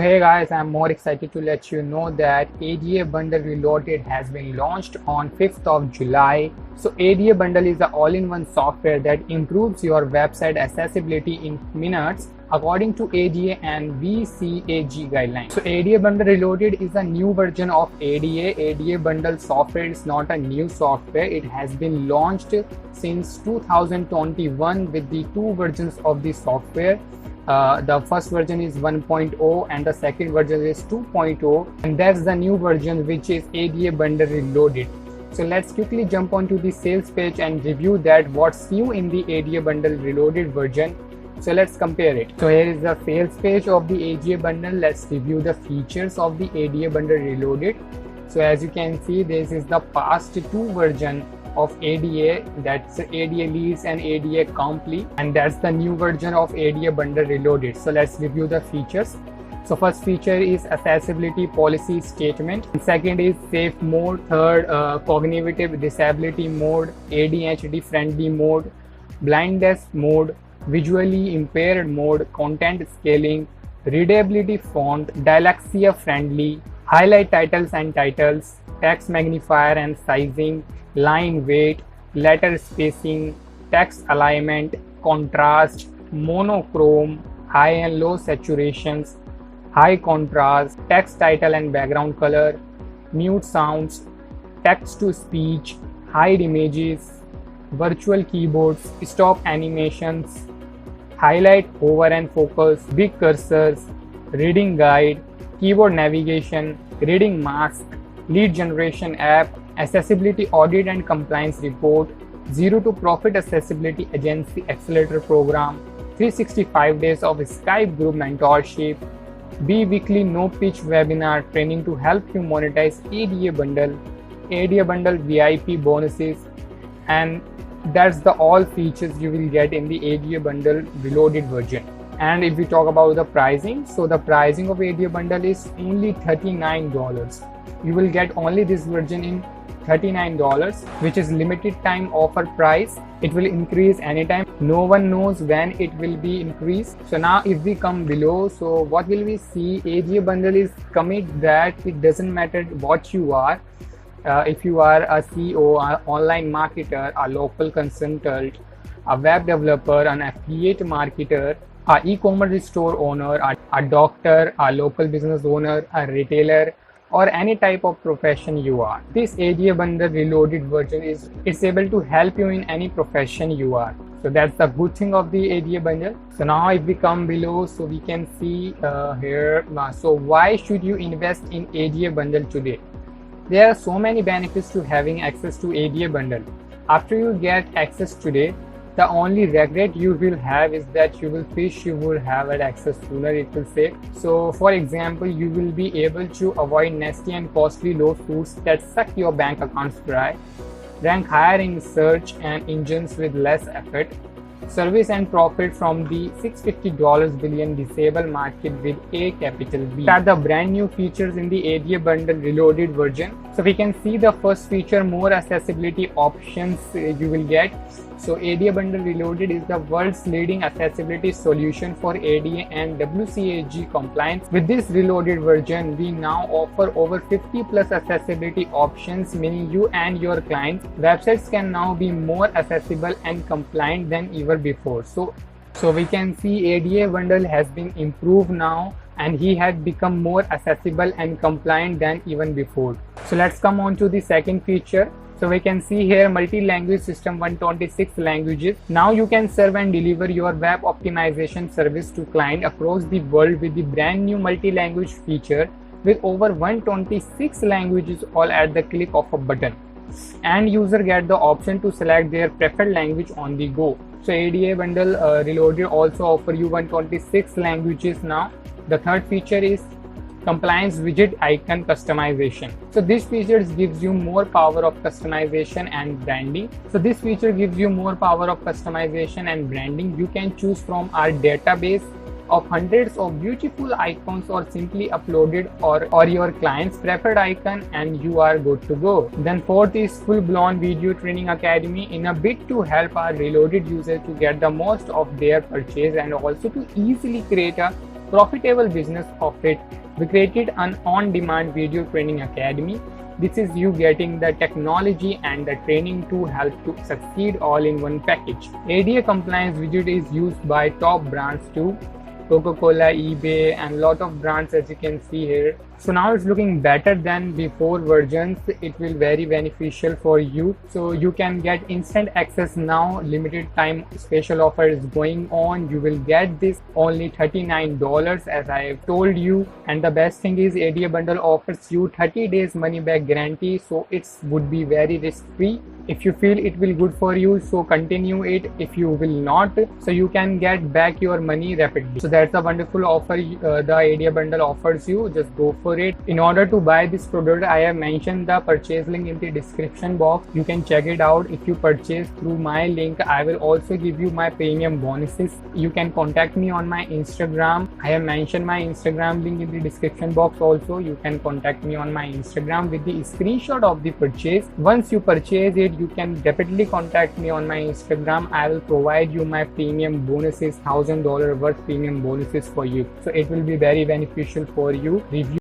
Hey guys, I'm more excited to let you know that ADA Bundle Reloaded has been launched on 5th of July. So ADA Bundle is the all-in-one software that improves your website accessibility in minutes according to ADA and VCAG guidelines. So ADA Bundle Reloaded is a new version of ADA. ADA Bundle software is not a new software. It has been launched since 2021 with the two versions of the software. The first version is 1.0 and the second version is 2.0, and that's the new version, which is ADA Bundle Reloaded. So let's quickly jump onto the sales page and review that what's new in the ADA Bundle Reloaded version. So let's compare it. So here is the sales page of the ADA Bundle. Let's review the features of the ADA Bundle Reloaded. So as you can see, this is the past two version of ADA, that's ADA Leads and ADA Complete, and that's the new version of ADA Bundle Reloaded. So let's review the features. So first feature is accessibility policy statement, and second is safe mode, third cognitive disability mode, ADHD friendly mode, blindness mode, visually impaired mode, content scaling, readability font, dyslexia friendly, highlight titles and titles, text magnifier and sizing, line weight, letter spacing, text alignment, contrast, monochrome, high and low saturations, high contrast, text title and background color, mute sounds, text to speech, hide images, virtual keyboards, stop animations, highlight, hover and focus, big cursors, reading guide, keyboard navigation, reading mask, lead generation app, accessibility audit and compliance report, zero to profit accessibility agency accelerator program, 365 days of Skype group mentorship, bi-weekly no pitch webinar training to help you monetize ADA Bundle, ADA Bundle VIP bonuses, and that's the all features you will get in the ADA Bundle Reloaded version. And if we talk about the pricing, so the pricing of ADA Bundle is only $39. You will get only this version in $39, which is limited time offer price. It will increase anytime. No one knows when it will be increased. So now if we come below, so what will we see? ADA Bundle is commit that it doesn't matter what you are. If you are a CEO, an online marketer, a local consultant, a web developer, an affiliate marketer, a e-commerce store owner, a doctor, a local business owner, a retailer, or any type of profession you are, this ADA Bundle Reloaded version it's able to help you in any profession you are. So that's the good thing of the ADA Bundle. So now if we come below, so we can see here, so why should you invest in ADA Bundle today? There are so many benefits to having access to ADA Bundle. After you get access today, the only regret you will have is that you will wish you would have had access sooner, it will say. So for example, you will be able to avoid nasty and costly lawsuits that suck your bank accounts dry, rank higher in search and engines with less effort, service and profit from the $650 billion disabled market with a capital B. These are the brand new features in the ADA Bundle Reloaded version. So we can see the first feature, more accessibility options you will get. So ADA Bundle Reloaded is the world's leading accessibility solution for ADA and WCAG compliance. With this reloaded version, we now offer over 50 plus accessibility options, meaning you and your clients' websites can now be more accessible and compliant than ever before. So we can see ADA Bundle has been improved now, and he had become more accessible and compliant than even before. So let's come on to the second feature. So we can see here multi-language system, 126 languages. Now you can serve and deliver your web optimization service to clients across the world with the brand new multi-language feature with over 126 languages all at the click of a button. And user get the option to select their preferred language on the go. So ADA Bundle Reloaded also offer you 126 languages now. The third feature is compliance widget icon customization. So this feature gives you more power of customization and branding. You can choose from our database of hundreds of beautiful icons or simply upload it or your client's preferred icon and you are good to go. Then fourth is full-blown video training academy in a bid to help our reloaded users to get the most of their purchase and also to easily create a profitable business of it. We created an on-demand video training academy. This is you getting the technology and the training to help to succeed all in one package. ADA compliance widget is used by top brands too. Coca-Cola, eBay, and lot of brands, as you can see here. So now it's looking better than before versions. It will very beneficial for you. So you can get instant access now. Limited time special offer is going on. You will get this only $39 as I have told you. And the best thing is ADA bundle offers you 30 days money back guarantee. So it would be very risk free. If you feel it will good for you, so continue it. If you will not, so you can get back your money rapidly. So that's a wonderful offer the ADA bundle offers you. Just go for it. In order to buy this product, I have mentioned the purchase link in the description box. You can check it out. If you purchase through my link, I will also give you my premium bonuses. You can contact me on my Instagram. I have mentioned my Instagram link in the description box also. You can contact me on my Instagram with the screenshot of the purchase. Once you purchase it, you can definitely contact me on my Instagram. I will provide you my premium bonuses, $1,000 worth premium bonuses for you. So it will be very beneficial for you. Review